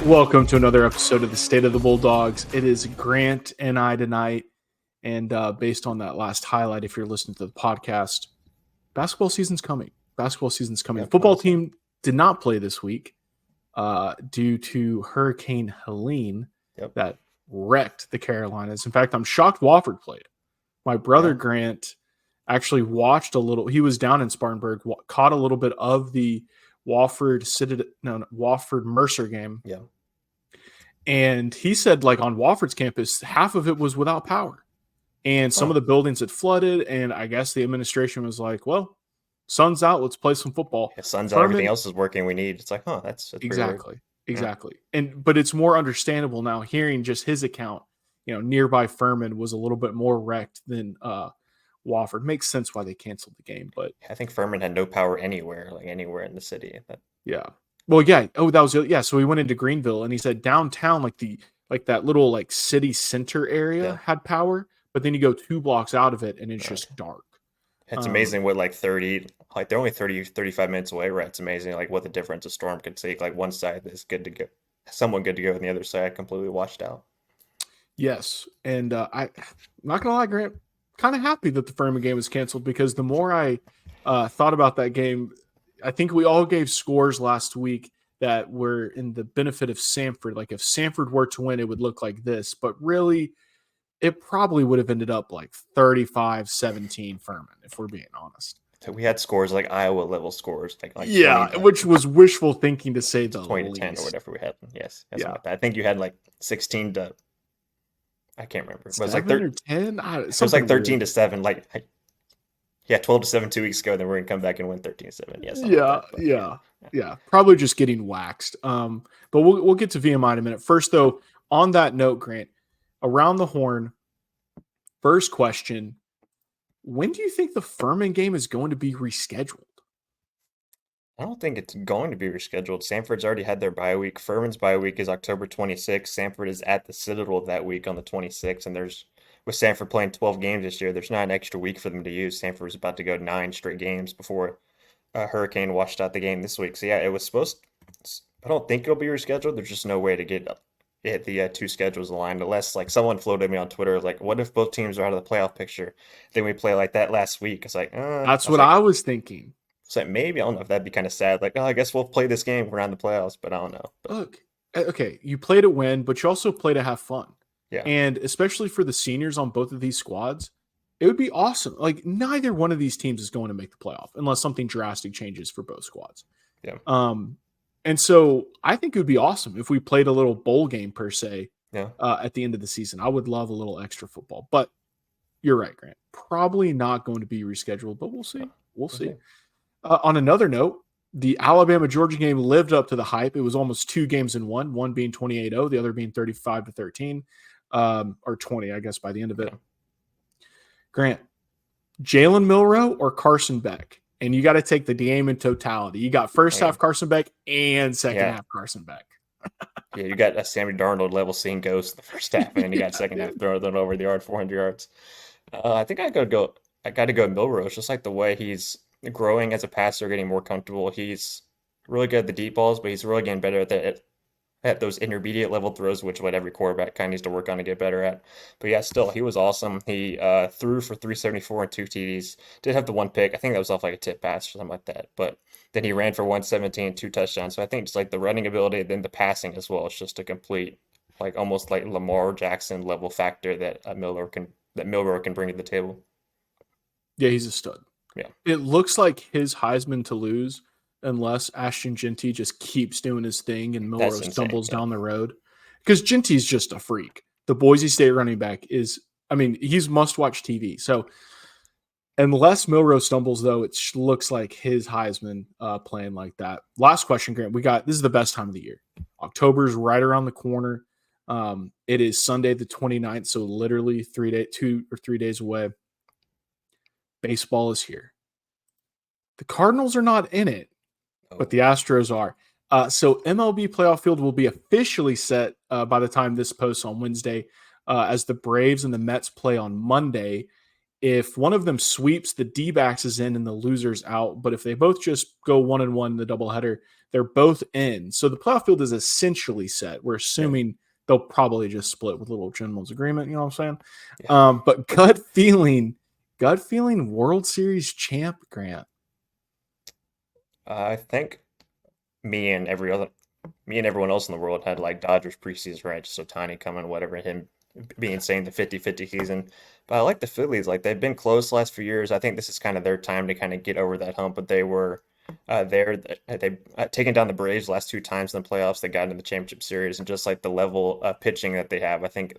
Welcome to another episode of the State of the Bulldogs. It is Grant and I tonight, and based on that last highlight, if you're listening to the podcast, basketball season's coming. The football team did not play this week due to Hurricane Helene that wrecked the Carolinas. In fact, I'm shocked Wofford played. My brother Grant actually watched a little. He was down in Spartanburg, caught a little bit of the Wofford Mercer game. Yeah. And he said, like, on Wofford's campus, half of it was without power. And some of the buildings had flooded. And I guess the administration was like, well, sun's out. Let's play some football. Yeah, sun's out. Everything else is working. We need. It's like, that's exactly. But it's more understandable now hearing just his account. You know, nearby Furman was a little bit more wrecked than Wofford. Makes sense why they canceled the game. But I think Furman had no power anywhere in the city. Yeah. Well, yeah. Oh, that was So we went into Greenville, and he said downtown, that little city center area had power, but then you go 2 blocks out of it, and it's just dark. It's amazing what they're only 30, 35 minutes away, right? It's amazing what the difference a storm could take. Like one side is good to go, somewhat good to go, and the other side completely washed out. Yes, and I'm not gonna lie, Grant, kind of happy that the Furman game was canceled, because the more I thought about that game, I think we all gave scores last week that were in the benefit of Samford. Like, if Samford were to win, it would look like this. But really, it probably would have ended up like 35-17 Furman, if we're being honest. So we had scores like Iowa level scores. Which was wishful thinking to say the 20 least. to 10 or whatever we had. Yes. I think you had 16 to... I can't remember. It was 7 or 10? It was 13 to 7. 12 to 7 2 weeks ago, then we're gonna come back and win 13-7. Yeah. Probably just getting waxed. But we'll get to VMI in a minute. First, though, on that note, Grant, around the horn. First question: when do you think the Furman game is going to be rescheduled? I don't think it's going to be rescheduled. Samford's already had their bye week. Furman's bye week is October 26th. Samford is at the Citadel that week on the 26th, and with Samford playing 12 games this year, there's not an extra week for them to use. Samford was about to go 9 straight games before Hurricane washed out the game this week. So yeah, it was supposed. I don't think it'll be rescheduled. There's just no way to get the 2 schedules aligned, unless someone floated me on Twitter what if both teams are out of the playoff picture? Then we play like that last week. It's that's what I was thinking. So maybe, I don't know if that'd be kind of sad. I guess we'll play this game. We're not in the playoffs, but I don't know. Look, okay, you play to win, but you also play to have fun. Yeah. And especially for the seniors on both of these squads, it would be awesome. Neither one of these teams is going to make the playoff unless something drastic changes for both squads. Yeah. And so I think it would be awesome if we played a little bowl game per se. Yeah. At the end of the season. I would love a little extra football. But you're right, Grant. Probably not going to be rescheduled, but we'll see. We'll see. On another note, the Alabama-Georgia game lived up to the hype. It was almost 2 games in one being 28-0, the other being 35-13, or 20, I guess, by the end of it. Grant, Jalen Milroe or Carson Beck? And you got to take the game in totality. You got first half Carson Beck and second half Carson Beck. Yeah, you got a Sammy Darnold level seeing ghost in the first half, and then you got second half throwing over the yard, 400 yards. I think I got to go Milroe. It's just the way he's growing as a passer, getting more comfortable. He's really good at the deep balls, but he's really getting better at those intermediate level throws, which every quarterback kind of needs to work on to get better at. But yeah, still, he was awesome. He threw for 374 and 2 TDs. Did have the 1 pick. I think that was off a tip pass or something like that. But then he ran for 117 and 2 touchdowns. So I think just the running ability, then the passing as well. It's just a complete, almost Lamar Jackson level factor that Milroe can bring to the table. Yeah, he's a stud. Yeah. It looks like his Heisman to lose unless Ashton Genty just keeps doing his thing and Milroe stumbles down the road. Because Genty's just a freak. The Boise State running back he's must-watch TV. So unless Milroe stumbles, though, it looks like his Heisman playing like that. Last question, Grant. This is the best time of the year. October's right around the corner. It is Sunday the 29th, so literally 2 or 3 days away. Baseball is here. The Cardinals are not in it, but the Astros are. So MLB playoff field will be officially set by the time this posts on Wednesday, as the Braves and the Mets play on Monday. If one of them sweeps, the D-backs is in and the loser's out. But if they both just go 1-1 in the doubleheader, They're both in. So the playoff field is essentially set. We're assuming they'll probably just split with a little gentleman's agreement. You know what I'm saying? Yeah. But gut feeling, World Series champ, Grant. I think me and everyone else in the world had like Dodgers preseason, right? Just so Tiny coming, whatever, him being saying the 50-50 season. But I like the Phillies. Like they've been close the last few years. I think this is kind of their time to kind of get over that hump. But they were they taken down the Braves last two times in the playoffs. They got into the championship series, and just like the level of pitching that they have, I think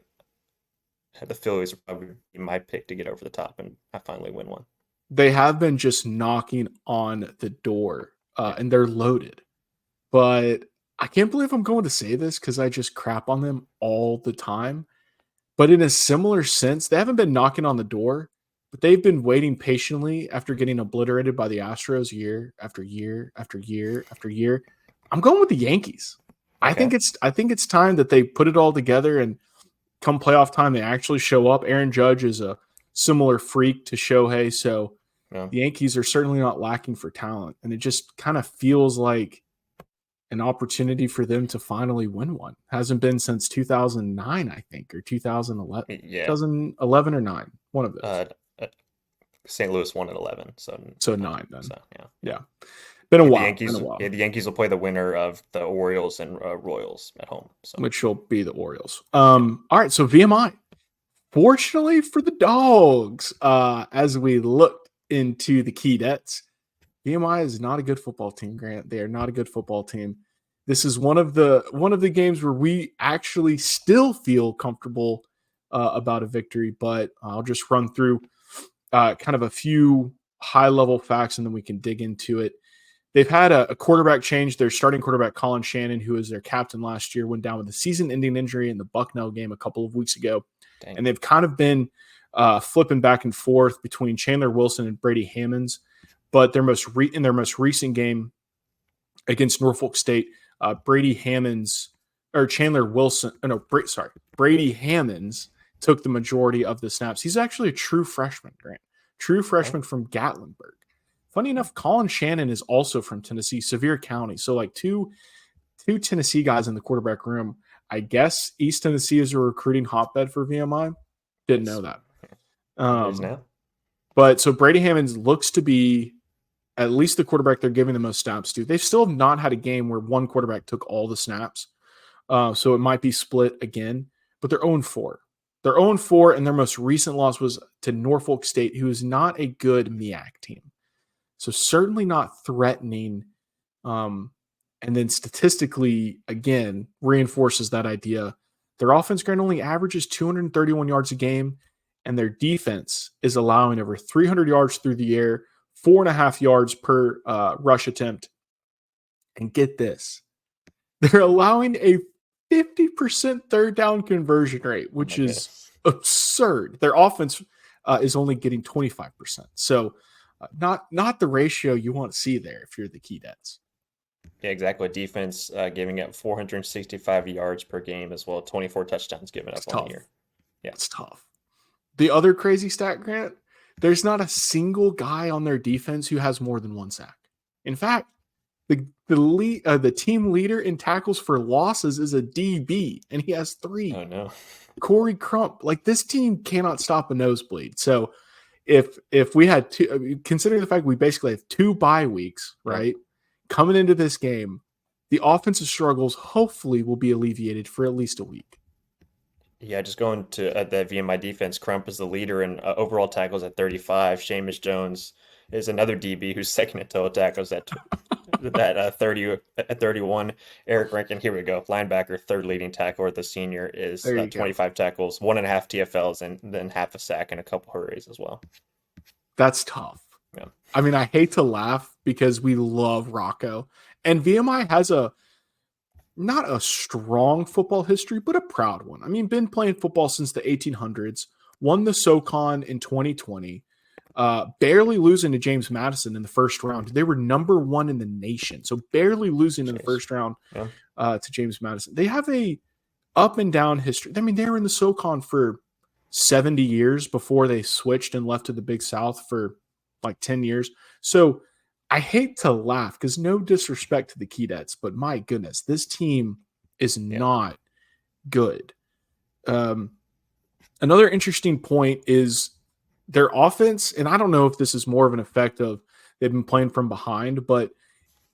the Phillies would probably be my pick to get over the top and I finally win one. They have been just knocking on the door, and they're loaded. But I can't believe I'm going to say this because I just crap on them all the time. But in a similar sense, they haven't been knocking on the door, but they've been waiting patiently after getting obliterated by the Astros year after year after year after year. I'm going with the Yankees. I think it's time that they put it all together, and come playoff time, they actually show up. Aaron Judge is a similar freak to Shohei, so the Yankees are certainly not lacking for talent, and it just kind of feels like an opportunity for them to finally win one. Hasn't been since 2009, I think, or 2011. Yeah. 2011 or 9, one of those. St. Louis won at 11, so 9 then. So, yeah. Been a while. The Yankees will play the winner of the Orioles and Royals at home. So. Which will be the Orioles. All right, so VMI. Fortunately for the Dogs, as we looked into the key debts, VMI is not a good football team, Grant. They are not a good football team. This is one of the games where we actually still feel comfortable about a victory, but I'll just run through kind of a few high-level facts, and then we can dig into it. They've had a quarterback change. Their starting quarterback, Colin Shannon, who was their captain last year, went down with a season-ending injury in the Bucknell game a couple of weeks ago. Dang. And they've kind of been flipping back and forth between Chandler Wilson and Brady Hammonds. But in their most recent game against Norfolk State, Brady Hammonds took the majority of the snaps. He's actually a true freshman, Grant. True freshman from Gatlinburg. Funny enough, Colin Shannon is also from Tennessee, Sevier County. So like two Tennessee guys in the quarterback room. I guess East Tennessee is a recruiting hotbed for VMI. Didn't know that. But so Brady Hammonds looks to be at least the quarterback they're giving the most snaps to. They've still not had a game where one quarterback took all the snaps. So it might be split again, but they're 0-4. They're 0-4, and their most recent loss was to Norfolk State, who is not a good MEAC team. So certainly not threatening. And then statistically, again, reinforces that idea. Their offense grade only averages 231 yards a game, and their defense is allowing over 300 yards through the air, 4.5 yards per rush attempt. And get this, they're allowing a 50% third down conversion rate, which is absurd. Their offense is only getting 25%. So not the ratio you want to see there if you're the key debts. Yeah, exactly. Defense giving up 465 yards per game as well. 24 touchdowns given up on the year. Yeah, it's tough. The other crazy stat, Grant, there's not a single guy on their defense who has more than one sack. In fact, the team leader in tackles for losses is a DB, and he has 3. Oh, no. Corey Crump. Like, this team cannot stop a nosebleed. So if we had considering the fact we basically have 2 bye weeks, right? Coming into this game, the offensive struggles hopefully will be alleviated for at least a week. Yeah, just going to the VMI defense, Crump is the leader in overall tackles at 35. Seamus Jones is another DB who's second in total tackles at 30 at 31. Eric Rankin, here we go, linebacker, third leading tackler. The senior is 25 tackles, 1.5 TFLs, and then half a sack and a couple hurries as well. That's tough. Yeah. I mean, I hate to laugh because we love Rocco, and VMI has not a strong football history, but a proud one. I mean, been playing football since the 1800s, won the SoCon in 2020, barely losing to James Madison in the first round. They were number 1 in the nation, so barely losing in the first round to James Madison. They have a up and down history. I mean, they were in the SoCon for 70 years before they switched and left to the Big South for like 10 years. So I hate to laugh because no disrespect to the Keydets, but my goodness, this team is not good. Another interesting point is their offense, and I don't know if this is more of an effect of they've been playing from behind, but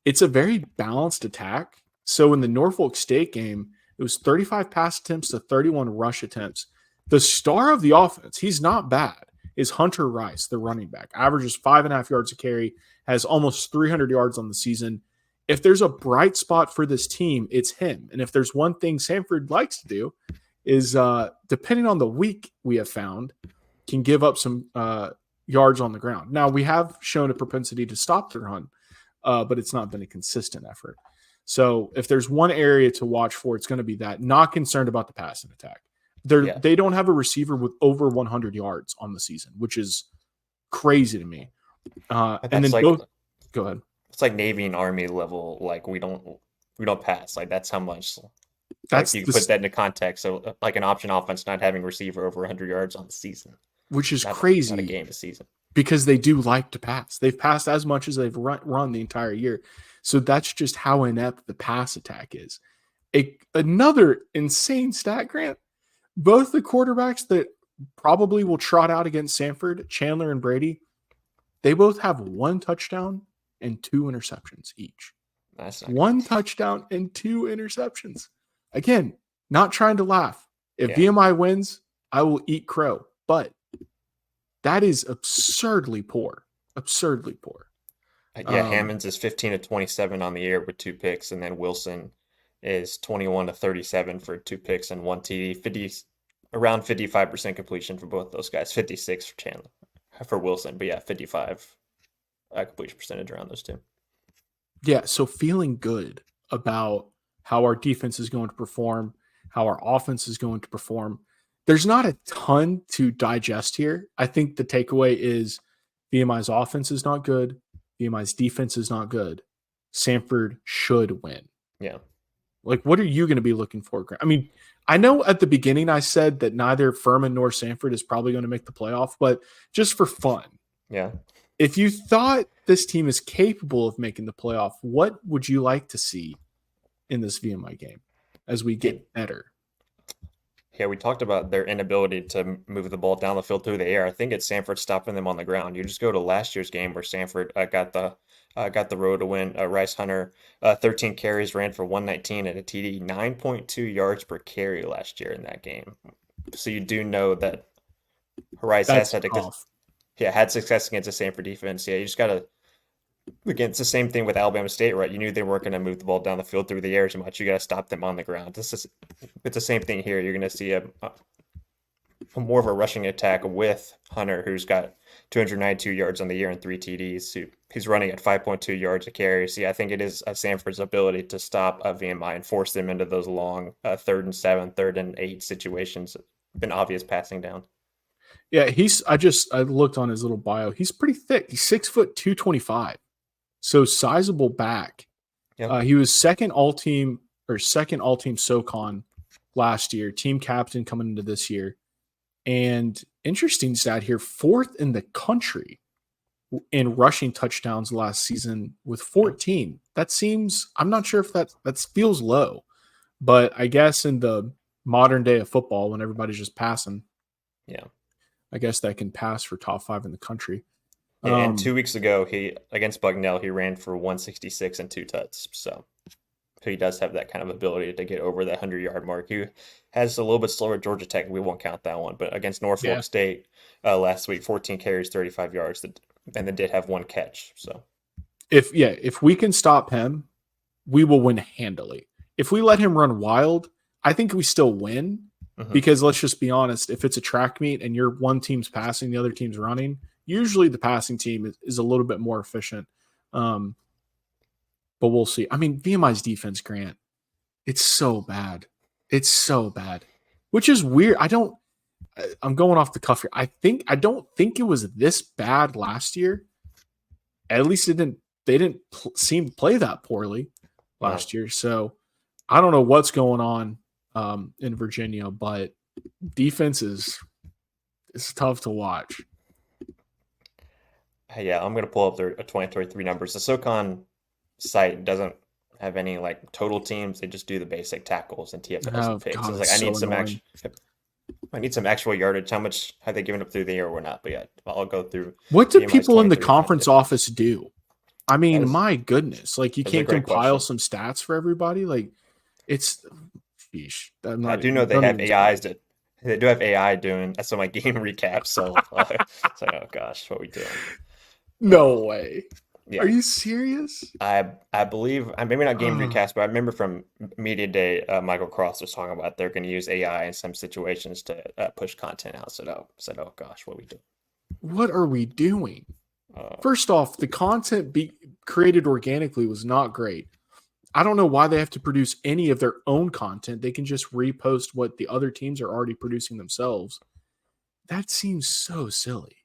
it's a very balanced attack. So in the Norfolk State game, it was 35 pass attempts to 31 rush attempts. The star of the offense, he's not bad, is Hunter Rice, the running back. Averages 5.5 yards a carry, has almost 300 yards on the season. If there's a bright spot for this team, it's him. And if there's one thing Samford likes to do is, depending on the week we have found, can give up some yards on the ground. Now, we have shown a propensity to stop the run, but it's not been a consistent effort. So if there's one area to watch for, it's going to be that. Not concerned about the passing attack. They don't have a receiver with over 100 yards on the season, which is crazy to me. And then go ahead. It's like Navy and Army level. Like we don't pass. Like that's how much. That's you put that into context. So like an option offense not having a receiver over 100 yards on the season, which is crazy. Not a game a season. Because they do like to pass. They've passed as much as they've run the entire year. So that's just how inept the pass attack is. Another insane stat, Grant. Both the quarterbacks that probably will trot out against Samford, Chandler and Brady, they both have 1 touchdown and 2 interceptions each. That's 1 touchdown and 2 interceptions. Again, not trying to laugh. If VMI wins, I will eat crow. But that is absurdly poor. Absurdly poor. Hammonds is 15 to 27 on the year with 2 picks, and then Wilson is 21 to 37 for 2 picks and 1 TD. Around 55% completion for both those guys. 56 for Chandler, for Wilson, but 55 completion percentage around those two. Yeah, so feeling good about how our defense is going to perform, how our offense is going to perform. There's not a ton to digest here. I think the takeaway is VMI's offense is not good. VMI's defense is not good. Samford should win. Yeah. Like, what are you going to be looking for, Grant? I mean, I know at the beginning I said that neither Furman nor Samford is probably going to make the playoff, but just for fun. Yeah. If you thought this team is capable of making the playoff, what would you like to see in this VMI game as we get better? Yeah, we talked about their inability to move the ball down the field through the air. I think it's Samford stopping them on the ground. You just go to last year's game where Samford got the road to win. Rice Hunter, 13 carries, ran for 119 at a TD, 9.2 yards per carry last year in that game. So you do know that Rice had success against the Samford defense. Yeah, you just got to. Again, it's the same thing with Alabama State, right? You knew they weren't going to move the ball down the field through the air too much. You got to stop them on the ground. It's the same thing here. You're going to see a more of a rushing attack with Hunter, who's got 292 yards on the year and 3 TDs. He's running at 5.2 yards a carry. See, I think it is Samford's ability to stop VMI and force them into those long 3rd and 7, 3rd and 8 situations. Been obvious passing down. Yeah, I looked on his little bio. He's pretty thick. He's 6 foot 225. So sizable back. Yep. He was second all-team SoCon last year, team captain coming into this year. And interesting stat here, 4th in the country in rushing touchdowns last season with 14. That seems, I'm not sure if that feels low, but I guess in the modern day of football, when everybody's just passing, I guess that can pass for top 5 in the country. And 2 weeks ago, against Bucknell, he ran for 166 and 2 tuts. So he does have that kind of ability to get over that 100-yard mark. He has a little bit slower at Georgia Tech. We won't count that one. But against Norfolk State last week, 14 carries, 35 yards, and then did have 1 catch. So if we can stop him, we will win handily. If we let him run wild, I think we still win. Because let's just be honest, if it's a track meet and one team's passing, the other team's running, usually the passing team is a little bit more efficient. But we'll see. I mean, VMI's defense, Grant, it's so bad. It's so bad, which is weird. I'm going off the cuff here. I don't think it was this bad last year. At least they didn't seem to play that poorly last year. So I don't know what's going on in Virginia, but defense is tough to watch. Yeah, I'm gonna pull up their 2023 numbers. The SoCon site doesn't have any like total teams. They just do the basic tackles and TFLs and Oh picks. So God, it's it's like so annoying. I need some actual yardage. How much have they given up through the year or not? But yeah, I'll go through What do VMI's people in the 23 and find the conference difference. office do? I That mean, is my goodness, like you that is a can't great compile question. some stats for everybody. Like it's, sheesh. I'm I not. do know they Don't have even get me. AIs that they do have AI doing some like game recaps. So it's like, oh gosh, what are we doing? No Uh, way. Are yeah, you serious? I believe I maybe not game Uh, recaps, but I remember from media day, Michael Cross was talking about they're going to use AI in some situations to push content out. So oh gosh, what are we doing? what are we doing? Uh, First off, the content created organically was not great. I don't know why they have to produce any of their own content. They can just repost what the other teams are already producing themselves. That seems so silly.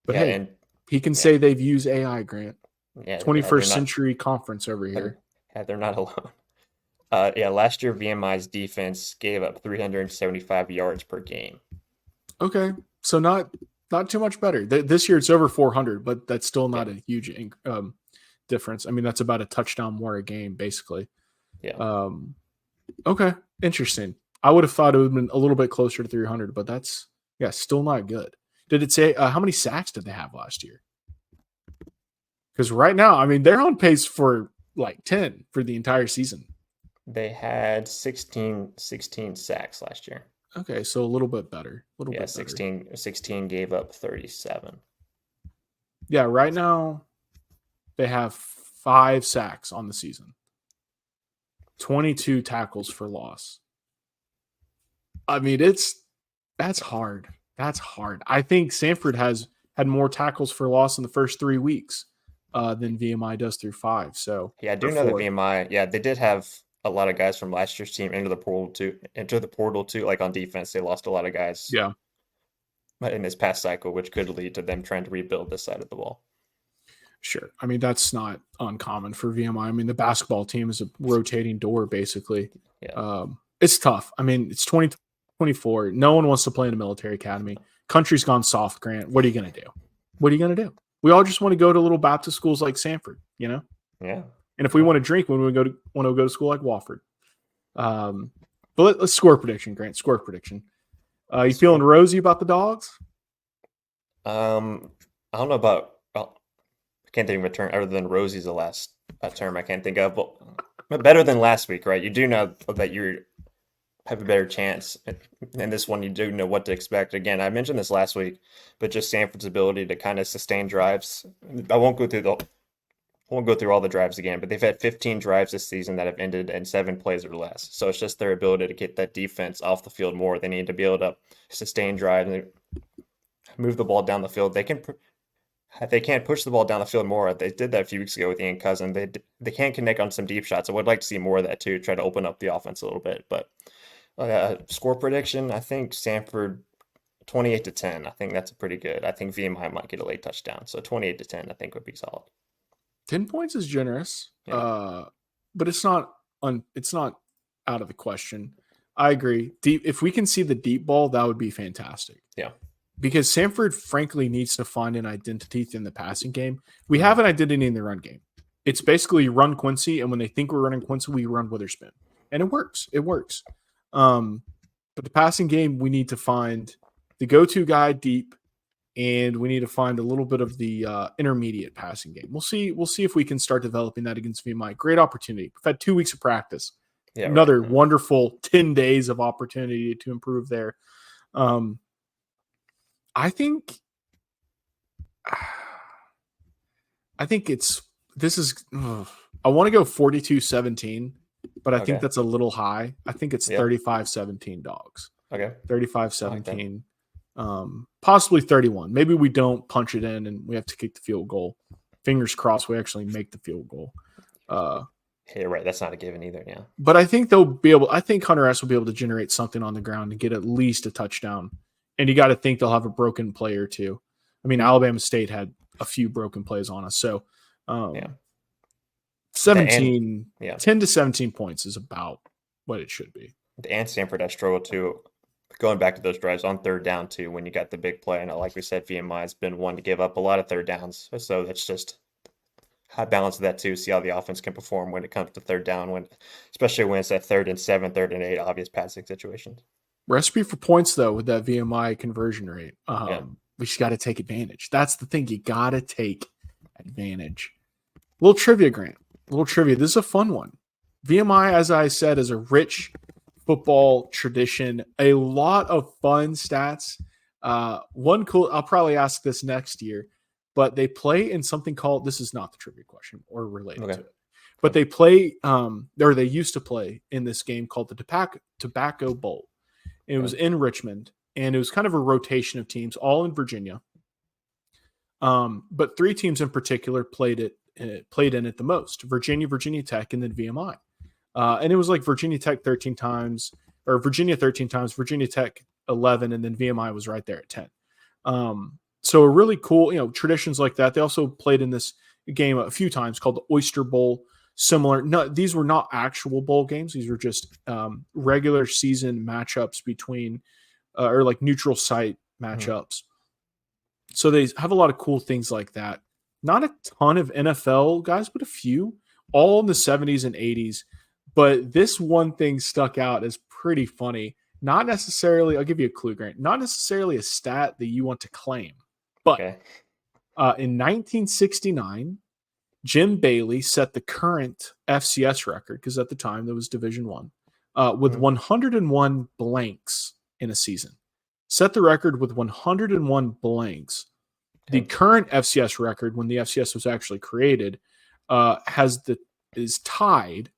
But yeah, hey, and he can yeah, say they've used AI, Grant. yeah, they're 21st not century conference over they're, here. yeah, they're not alone. Yeah, last year VMI's defense gave up 375 yards per game. Okay. So not too much better. This year it's over 400, but that's still Yeah, not a huge difference. I mean, that's about a touchdown more a game, basically. yeah. Um, okay. Interesting. I would have thought it would have been a little bit closer to 300, but that's, yeah, still not good. Did it say how many sacks did they have last year? Because right now, I mean, they're on pace for like 10 for the entire season. They had 16 sacks last year. Okay, so a little bit better. A little Yeah, bit better. 16 gave up 37. Yeah, right now they have 5 sacks on the season, 22 tackles for loss. I mean, that's hard. That's hard. I think Samford has had more tackles for loss in the first 3 weeks than VMI does through 5. So, Yeah, I or do know that 4. VMI, yeah, they did have a lot of guys from last year's team enter the portal too, like on defense. They lost a lot of guys Yeah, in this past cycle, which could lead to them trying to rebuild this side of the ball. sure. I mean, that's not uncommon for VMI. I mean, the basketball team is a rotating door, basically. Yeah. It's tough. I mean, it's 2024. No one wants to play in a military academy. Country's gone soft, Grant. What are you going to do? What are you going to do? We all just want to go to little Baptist schools like Samford, you know? Yeah. And if we Yeah. want to drink, when we want to go to school like Wofford. But let's score prediction, Grant. Score prediction. You feeling Score. rosy about the dogs? I don't know about, well, I can't think of a term other than Rosie's the last term I can't think of, but better than last week, right? You do know that you have a better chance. And this one, you do know what to expect. Again, I mentioned this last week, but just Sanford's ability to kind of sustain drives. I won't go through all the drives again, but they've had 15 drives this season that have ended in 7 plays or less. So it's just their ability to get that defense off the field more. They need to be able to sustain drives and move the ball down the field. They can't push the ball down the field more. They did that a few weeks ago with Ian Cousin. They can connect on some deep shots. I would like to see more of that too. Try to open up the offense a little bit. But score prediction, I think Samford 28-10. I think that's pretty good. I think VMI might get a late touchdown. So 28-10, I think would be solid. 10 points is generous. Yeah. But it's not out of the question. I agree. If we can see the deep ball, that would be fantastic. Yeah. Because Samford, frankly, needs to find an identity in the passing game. We have an identity in the run game. It's basically run Quincy, and when they think we're running Quincy, we run Witherspoon. And it works. It works. But the passing game, we need to find the go-to guy deep, and we need to find a little bit of the intermediate passing game. We'll see if we can start developing that against VMI. Great opportunity. We've had 2 weeks of practice. Yeah, Another right. wonderful 10 days of opportunity to improve there. I think I want to go 42-17, but I think that's a little high. I think it's 35-17 dogs. Okay. 35-17. Possibly 31. Maybe we don't punch it in and we have to kick the field goal. Fingers crossed we actually make the field goal. Yeah, right. That's not a given either. Yeah. But I think I think Hunter S will be able to generate something on the ground and get at least a touchdown. And you got to think they'll have a broken play or two. I mean, Alabama State had a few broken plays on us. So 10 to 17 points is about what it should be. And Stanford has struggled to going back to those drives on third down too, when you got the big play. And like we said, VMI has been one to give up a lot of third downs. So that's just high balance of that too. See how the offense can perform when it comes to third down, especially when it's that 3rd and 7, 3rd and 8, obvious passing situations. Recipe for points though with that VMI conversion rate. We just got to take advantage. That's the thing. You got to take advantage. Little trivia, Grant. Little trivia. This is a fun one. VMI, as I said, is a rich football tradition. A lot of fun stats. One cool. I'll probably ask this next year, but they play in something called. This is not the trivia question or related to it, but they play. Or they used to play in this game called the Tobacco Bowl. It was in Richmond, and it was kind of a rotation of teams, all in Virginia. But 3 teams in particular played in it the most: Virginia, Virginia Tech, and then VMI. And it was like Virginia Tech 13 times, or Virginia 13 times, Virginia Tech 11, and then VMI was right there at 10. So a really cool, traditions like that. They also played in this game a few times called the Oyster Bowl. Similar. No, these were not actual bowl games. These were just regular season matchups between, or like neutral site matchups. So they have a lot of cool things like that. Not a ton of NFL guys, but a few, all in the 70s and 80s. But this one thing stuck out as pretty funny. Not necessarily, I'll give you a clue, Grant, not necessarily a stat that you want to claim. But in 1969, Jim Bailey set the current FCS record, because at the time there was Division I, with 101 blanks in a season. Set the record with 101 blanks. The current FCS record, when the FCS was actually created, is tied.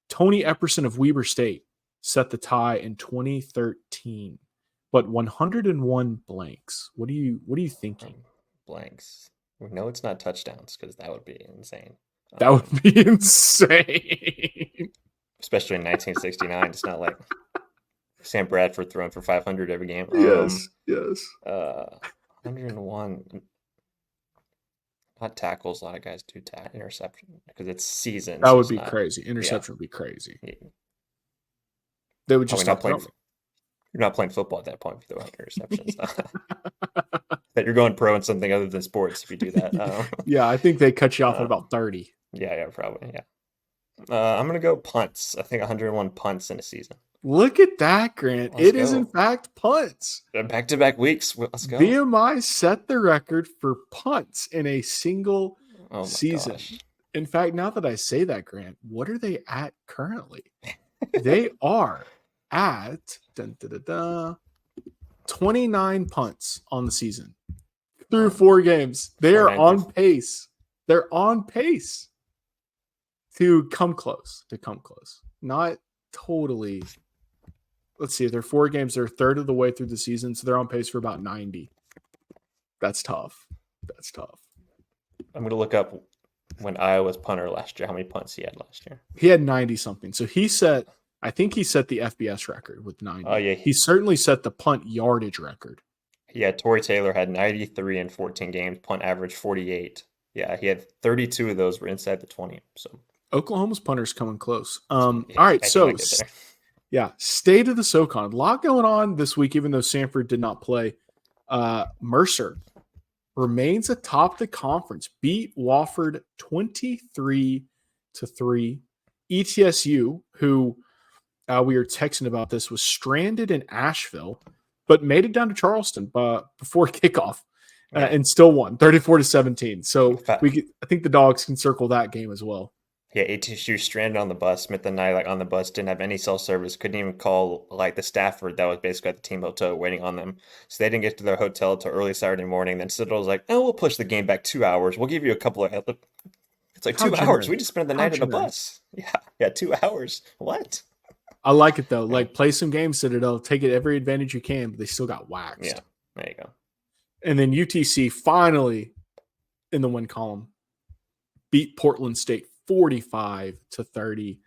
Tony Epperson of Weber State set the tie in 2013, but 101 blanks. What are you thinking? Blanks. No, it's not touchdowns, because that would be insane. That would be insane. Especially in 1969. It's not like Sam Bradford throwing for 500 every game. Yes. 101. Not tackles. A lot of guys do interception because it's season. That would be crazy. Interception would be crazy. Yeah. They would just stop playing. You're not playing football at that point if you throw out interceptions. That you're going pro in something other than sports if you do that. Yeah, I think they cut you off at about 30. Yeah, probably. Yeah. I'm going to go punts. I think 101 punts in a season. Look at that, Grant. Let's go. Is in fact punts. Back-to-back weeks. Let's go. VMI set the record for punts in a single season. Gosh. In fact, now that I say that, Grant, what are they at currently? They are at 29 punts on the season through 4 games. They are on pace. They're on pace to come close. Not totally. Let's see. They're 4 games. They're a third of the way through the season, so they're on pace for about 90. That's tough. I'm going to look up when Iowa's punter last year, how many punts he had last year. He had 90 something. So I think he set the FBS record with 90. Oh, yeah. He certainly set the punt yardage record. Yeah, Torrey Taylor had 93 in 14 games, punt average 48. Yeah, he had 32 of those were inside the 20. So Oklahoma's punter's coming close. All right, so state of the SoCon. A lot going on this week, even though Samford did not play. Mercer remains atop the conference, beat Wofford 23-3. ETSU, who we were texting about this, was stranded in Asheville, but made it down to Charleston before kickoff and still won 34-17. So I think the Dogs can circle that game as well. Yeah, ETSU stranded on the bus, spent the night on the bus, didn't have any cell service, couldn't even call the Stafford that was basically at the team hotel waiting on them. So they didn't get to their hotel until early Saturday morning. Then Citadel was like, we'll push the game back 2 hours. We'll give you a couple of. It's like 2 hours. We just spent the night on the bus. Yeah, 2 hours. What? I like it though. Play some games, Citadel. Take it every advantage you can, but they still got waxed. Yeah, there you go. And then UTC finally in the win column beat Portland State 45-30.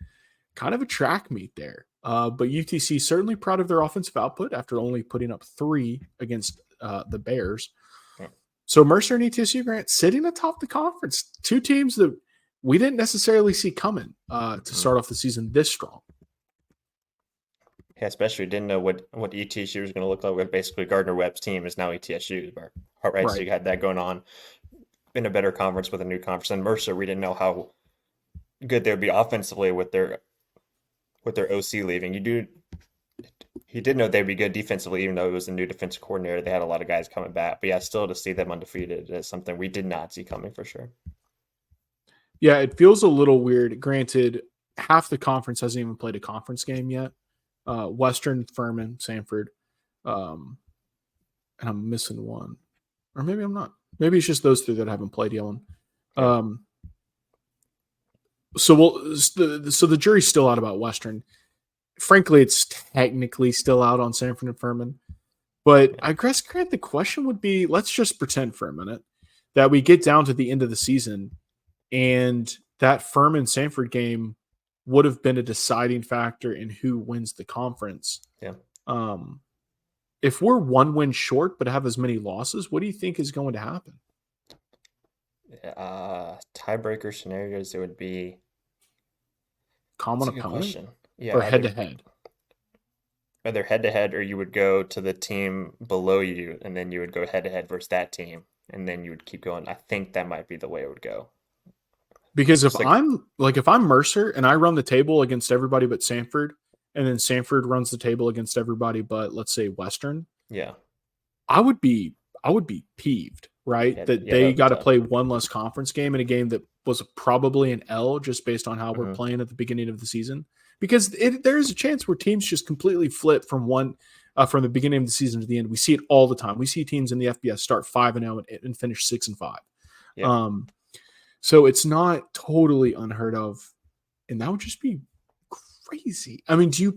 Kind of a track meet there. But UTC certainly proud of their offensive output after only putting up 3 against the Bears. Yeah. So Mercer and ETSU, Grant, sitting atop the conference. 2 teams that we didn't necessarily see coming to start off the season this strong. Yeah, especially didn't know what ETSU was going to look like. With basically Gardner Webb's team is now ETSU. All right, so Right. you had that going on in a better conference with a new conference. And Mercer, we didn't know how good they would be offensively with their OC leaving. He did know they'd be good defensively, even though it was a new defensive coordinator. They had a lot of guys coming back, but yeah, still to see them undefeated is something we did not see coming for sure. Yeah, it feels a little weird. Granted, half the conference hasn't even played a conference game yet. Western, Furman, Samford, um, and I'm missing one, or maybe I'm not. Maybe it's just those three that haven't played yet. Yeah. So the jury's still out about Western. Frankly, it's technically still out on Samford and Furman. But I guess, Grant, the question would be, let's just pretend for a minute that we get down to the end of the season and that Furman Samford game would have been a deciding factor in who wins the conference. Yeah. If we're one win short but have as many losses, what do you think is going to happen? Tiebreaker scenarios, there would be Common that's a good opponent question. Yeah, or head to head? Either head to head or you would go to the team below you and then you would go head to head versus that team and then you would keep going. I think that might be the way it would go. Because if Just like, if I'm Mercer and I run the table against everybody but Samford, and then Samford runs the table against everybody but, let's say, Western, yeah, I would be peeved, right? yeah, That yeah, that they would be got to tough. play one less conference game in a game that was probably an L just based on how we're Hmm. playing at the beginning of the season. Because there is a chance where teams just completely flip from the beginning of the season to the end. We see it all the time. We see teams in the FBS start 5-0 and finish 6-5. Yeah, So it's not totally unheard of, and that would just be crazy. I mean, do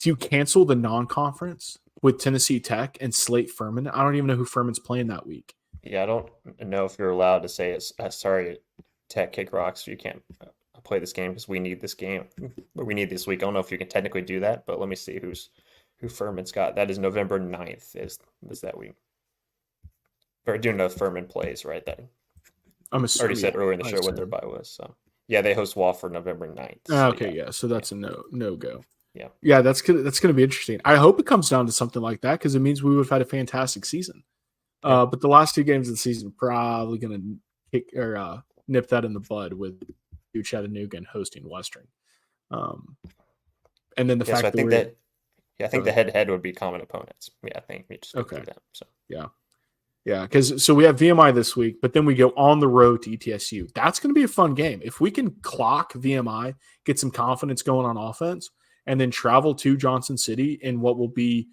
you cancel the non-conference with Tennessee Tech and slate Furman? I don't even know who Furman's playing that week. yeah. I don't know if you're allowed to say it's sorry, Tech kick rocks. You can't play this game because we need this game. We need this week. I don't know if you can technically do that, but let me see who Furman's got. That is November 9th is that week. Or I do know Furman plays, right? That I'm already assuming, said yeah, earlier in the I show what their assume. bye was. So yeah, they host Wofford November 9th. So Okay, yeah, yeah, so yeah, that's a no go. yeah, Yeah, that's gonna be interesting. I hope it comes down to something like that because it means we would have had a fantastic season. yeah, But the last two games of the season are probably gonna kick or nip that in the bud with Chattanooga and hosting Western. And then the yeah. So I fact that think we're that yeah, I go think the ahead. head to head would be common opponents. Yeah, I think we just go Okay, through that. So yeah. Yeah, because so we have VMI this week, but then we go on the road to ETSU. That's going to be a fun game. If we can clock VMI, get some confidence going on offense, and then travel to Johnson City in what will be,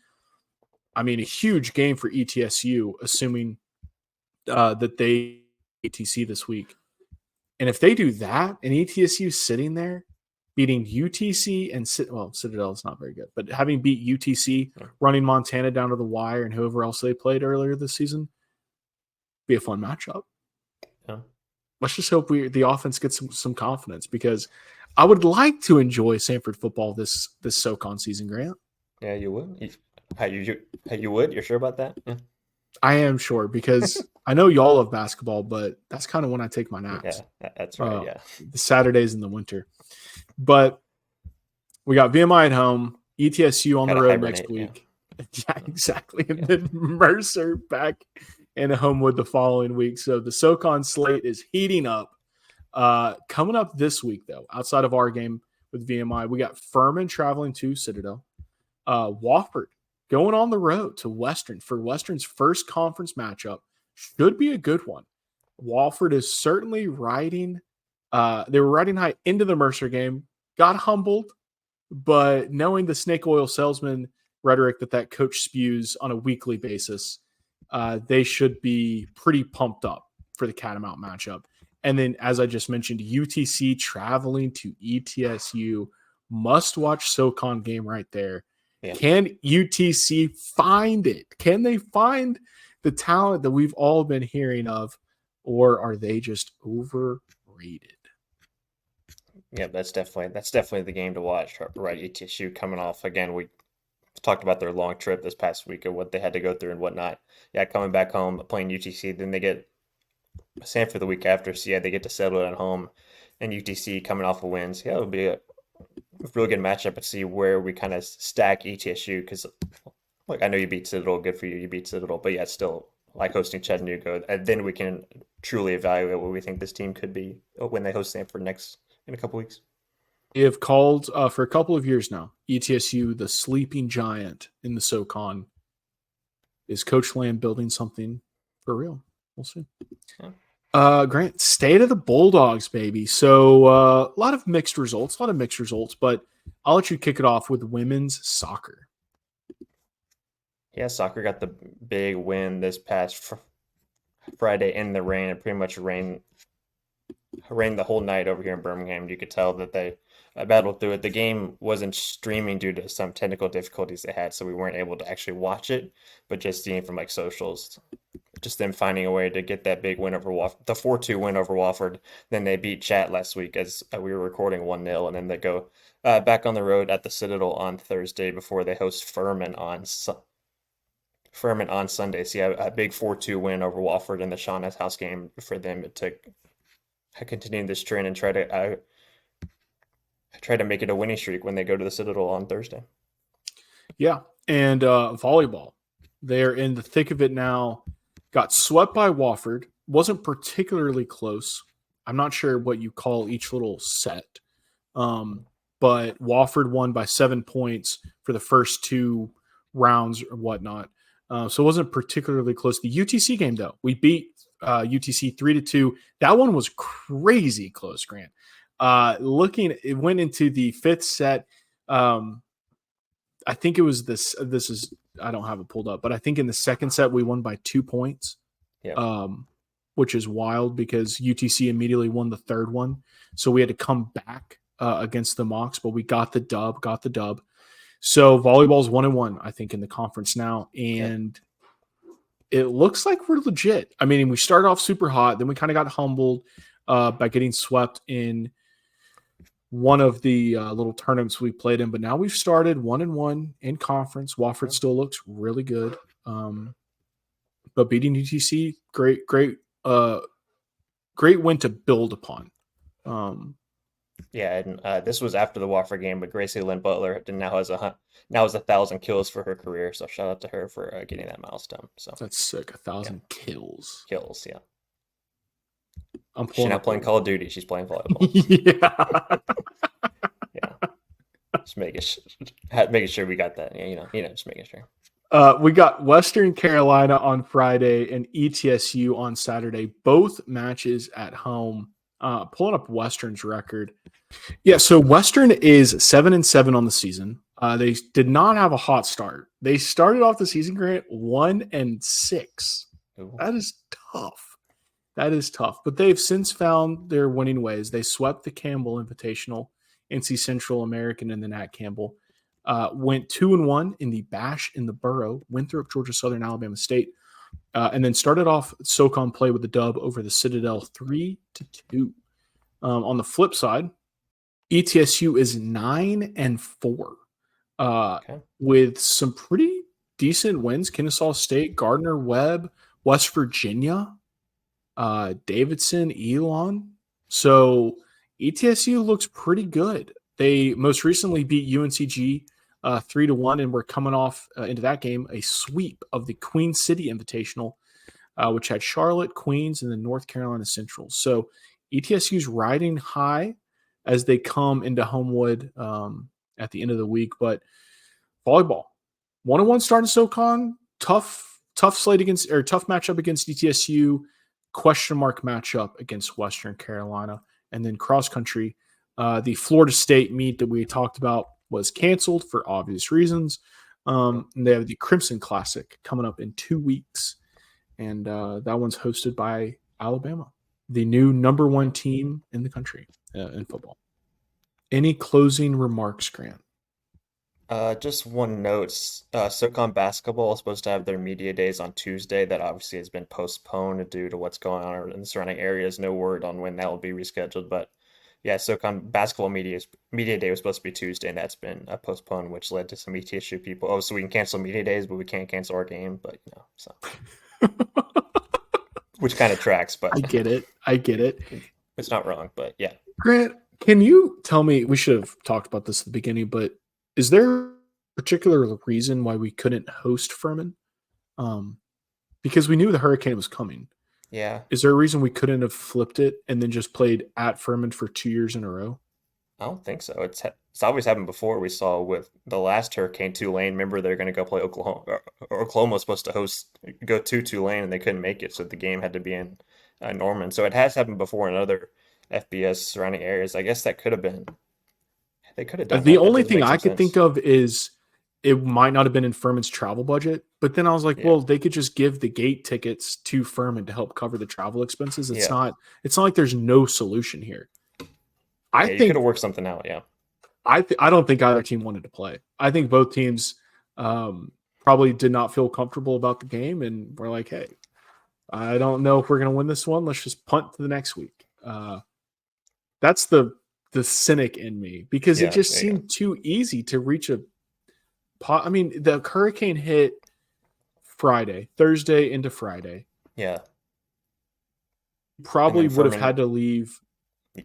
I mean, a huge game for ETSU, assuming that they ATC this week. And if they do that, and ETSU sitting there beating UTC and Citadel is not very good, but having beat UTC, yeah, running Montana down to the wire, and whoever else they played earlier this season, be a fun matchup. yeah, Let's just hope the offense gets some confidence because I would like to enjoy Samford football this SoCon season, Grant. yeah. You would. You would? You're sure about that? Yeah, I am sure because I know y'all love basketball, but that's kind of when I take my naps. yeah. That's right. Yeah, The Saturdays in the winter. But we got VMI at home, ETSU on the gotta road next hibernate. Yeah, week. Yeah, exactly. And yeah, then Mercer back in Homewood the following week. So the SoCon slate is heating up. Coming up this week, though, outside of our game with VMI, we got Furman traveling to Citadel. Wofford going on the road to Western for Western's first conference matchup. Should be a good one. Wofford is certainly riding. They were riding high into the Mercer game, got humbled, but knowing the snake oil salesman rhetoric that coach spews on a weekly basis, they should be pretty pumped up for the Catamount matchup. And then, as I just mentioned, UTC traveling to ETSU, must watch SoCon game right there. yeah. Can UTC find it? Can they find the talent that we've all been hearing of, or are they just overrated? Yeah, that's definitely the game to watch. Right, ETSU coming off again. We talked about their long trip this past week and what they had to go through and whatnot. Yeah, coming back home playing UTC, then they get Samford the week after. So yeah, they get to settle at home, and UTC coming off of wins. Yeah, really good matchup and see where we kind of stack ETSU because, like, I know you beat Citadel, good for you. You beat Citadel, but yeah, it's still like hosting Chattanooga. And then we can truly evaluate what we think this team could be when they host Samford next in a couple weeks. They have called for a couple of years now ETSU the sleeping giant in the SoCon. Is Coach Lamb building something for real? We'll see. Yeah. Grant, state of the Bulldogs, baby. So a lot of mixed results, but I'll let you kick it off with women's soccer. Yeah, soccer got the big win this past Friday in the rain. It pretty much rained the whole night over here in Birmingham. You could tell that they battled through it. The game wasn't streaming due to some technical difficulties they had, so we weren't able to actually watch it, but just seeing from like socials, just them finding a way to get that big win over Wofford, the 4-2 win over Wofford. Then they beat Chat last week as we were recording 1-0, and then they go back on the road at the Citadel on Thursday before they host Furman on Sunday. So yeah, a big 4-2 win over Wofford in the Shauna's house game for them to continue this trend and try to make it a winning streak when they go to the Citadel on Thursday. Yeah, and volleyball, they're in the thick of it now. Got swept by Wofford. Wasn't particularly close. I'm not sure what you call each little set, but Wofford won by 7 points for the first 2 rounds or whatnot. So it wasn't particularly close. The UTC game, though, we beat UTC 3-2. That one was crazy close, Grant. It went into the 5th set. I think it was this. This is, I don't have it pulled up, but I think in the 2nd set we won by 2 points. Yeah. Which is wild because UTC immediately won the 3rd one, so we had to come back against the Mocs, but we got the dub. So volleyball's 1-1, I think, in the conference now, and it looks like we're legit. I mean, we started off super hot, then we kind of got humbled by getting swept in one of the little tournaments we played in, but now we've started 1-1 in conference. Wofford still looks really good, but beating UTC, great win to build upon. Yeah, and this was after the Wofford game, but Gracie Lynn Butler now has 1,000 kills for her career. So shout out to her for getting that milestone. So that's sick, 1,000 kills. Kills, yeah. She's not playing Call of Duty; she's playing volleyball. Yeah. Just making sure we got that. Just making sure. We got Western Carolina on Friday and ETSU on Saturday. Both matches at home. Pulling up Western's record. Yeah, so Western is 7-7 on the season. They did not have a hot start. They started off the season, Grant, 1-6. Ooh. That is tough. But they've since found their winning ways. They swept the Campbell Invitational, NC Central American, and the Nat Campbell. Went 2-1 in the Bash in the Borough. Winthrop, Georgia Southern, Alabama State. And then started off SoCon play with the dub over the Citadel 3-2. On the flip side, ETSU is 9-4 with some pretty decent wins. Kennesaw State, Gardner Webb, West Virginia, Davidson, Elon. So ETSU looks pretty good. They most recently beat UNCG 3-1, and we're coming off into that game a sweep of the Queen City Invitational, which had Charlotte, Queens, and the North Carolina Central. So ETSU's riding high as they come into Homewood at the end of the week. But volleyball, 1-1 start in SoCon, tough slate against, or tough matchup against ETSU, question mark matchup against Western Carolina, and then cross country. The Florida State meet that we talked about was canceled for obvious reasons. And they have the Crimson Classic coming up in 2 weeks. And that one's hosted by Alabama, the new number 1 team in the country in football. Any closing remarks, Grant? Just one note. SoCon basketball is supposed to have their media days on Tuesday. That obviously has been postponed due to what's going on in the surrounding areas. No word on when that will be rescheduled. But yeah, SoCon basketball media day was supposed to be Tuesday, and that's been postponed, which led to some ETSU people. Oh, so we can cancel media days, but we can't cancel our game. But so which kind of tracks. But I get it. It's not wrong, but yeah. Grant, Can you tell me? We should have talked about this at the beginning, but is there a particular reason why we couldn't host Furman? Because we knew the hurricane was coming. Yeah. Is there a reason we couldn't have flipped it and then just played at Furman for 2 years in a row? I don't think so. It's always happened before. We saw with the last hurricane, Tulane. Remember, they're going to go play Oklahoma. Oklahoma was supposed to go to Tulane, and they couldn't make it, so the game had to be in Norman. So it has happened before in other FBS surrounding areas. I guess that could have been. They could have done The that. That only does thing make I some could think sense. of is it might not have been in Furman's travel budget, but then I was like, Yeah. well, they could just give the gate tickets to Furman to help cover the travel expenses. Yeah. It's not like there's no solution here. I Yeah, you could think have worked something out. Yeah. I don't think either team wanted to play. I think both teams probably did not feel comfortable about the game and were like, hey, I don't know if we're going to win this one. Let's just punt to the next week. That's the cynic in me because it just seemed too easy to reach a pot. I mean, the hurricane hit Thursday into Friday. Yeah. Probably would have had to leave.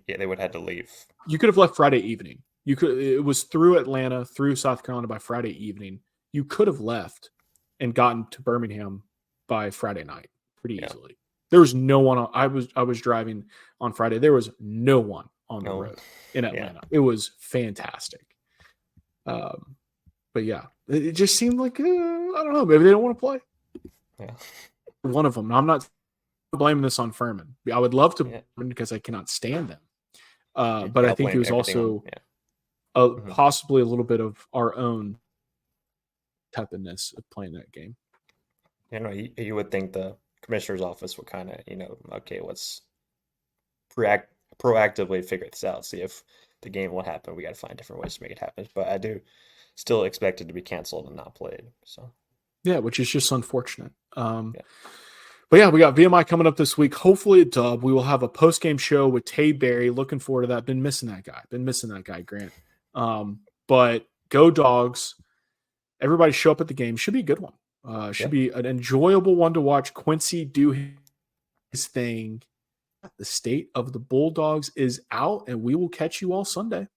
Yeah, they would have had to leave. You could have left Friday evening. It was through Atlanta, through South Carolina by Friday evening. You could have left and gotten to Birmingham by Friday night pretty easily. There was no one. I was driving on Friday. There was no one on the road in Atlanta. It was fantastic. But yeah, it just seemed like I don't know. Maybe they don't want to play. Yeah, one of them. I'm not blaming this on Furman. I would love to because I cannot stand them. But I think it was also possibly a little bit of our own tepidness of playing that game. You know, you would think the commissioner's office would kind of, okay, let's proactively figure this out, see if the game will happen. We got to find different ways to make it happen. But I do still expect it to be canceled and not played. So yeah, which is just unfortunate. But yeah, we got VMI coming up this week. Hopefully a dub. We will have a post-game show with Tay Berry. Looking forward to that. Been missing that guy, Grant. But go Dogs. Everybody show up at the game. Should be a good one. Should be an enjoyable one to watch. Quincy do his thing. The state of the Bulldogs is out, and we will catch you all Sunday.